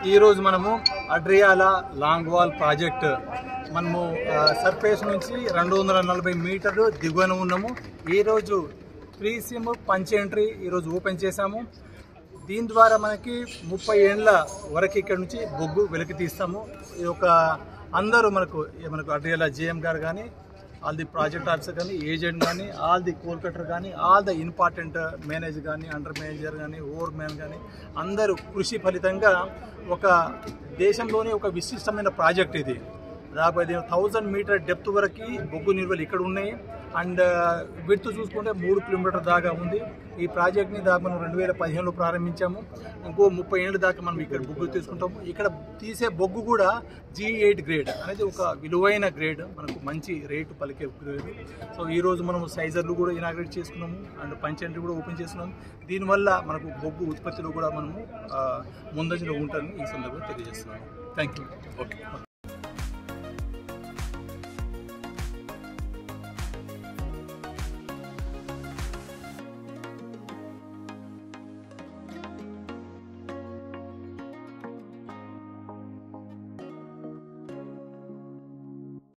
ఈ రోజు మనము అడ్రియాల లాంగ్ వాల్ ప్రాజెక్ట్ మనము సర్ఫేస్ నుంచి 240 మీటర్లు దిగువన ఉన్నాము. ఈరోజు ప్రీ సిమ్ పంచ్ ఎంట్రీ ఈరోజు ఓపెన్ చేశాము. దీని ద్వారా మనకి 30 ఏళ్ళ వరకు ఇక్కడ నుంచి బొగ్గు వెలికి తీస్తాము. ఇది ఒక అందరూ మనకు అడ్రియాల జేఎం గారు కానీ, ఆల్ ది ప్రాజెక్ట్ ఆఫీసర్ కానీ, ఏజెంట్ కానీ, ఆల్ ది కోల్ కటర్ కానీ, ఆల్ ద ఇంపార్టెంట్ మేనేజర్ కానీ, అండర్ మేనేజర్ కానీ, ఓవర్ మ్యాన్ కానీ అందరూ కృషి ఫలితంగా ఒక దేశంలోనే ఒక విశిష్టమైన ప్రాజెక్ట్ ఇది. దాదాపు 1000 మీటర్ డెప్త్ వరకు బొగ్గు నిల్వలు ఇక్కడ ఉన్నాయి. అండ్ విడ్త్ చూసుకుంటే 3 కిలోమీటర్ దాకా ఉంది. ఈ ప్రాజెక్ట్ని దాదాపు మనం 2015లో ప్రారంభించాము. ఇంకో 30 ఏళ్ళ దాకా మనం ఇక్కడ బొగ్గు తీసుకుంటాము. ఇక్కడ తీసే బొగ్గు కూడా G8 గ్రేడ్ అనేది ఒక విలువైన గ్రేడ్, మనకు మంచి రేటు పలికే గ్రేడ్. సో ఈరోజు మనం సైజర్లు కూడా ఇనాగ్రేట్ చేసుకున్నాము అండ్ పంచ్ ఎంట్రీ కూడా ఓపెన్ చేస్తున్నాము. దీనివల్ల మనకు బొగ్గు ఉత్పత్తిలో కూడా మనము ముందంజలో ఉంటామని ఈ సందర్భంగా తెలియజేస్తున్నాము. Thank you. ఓకే.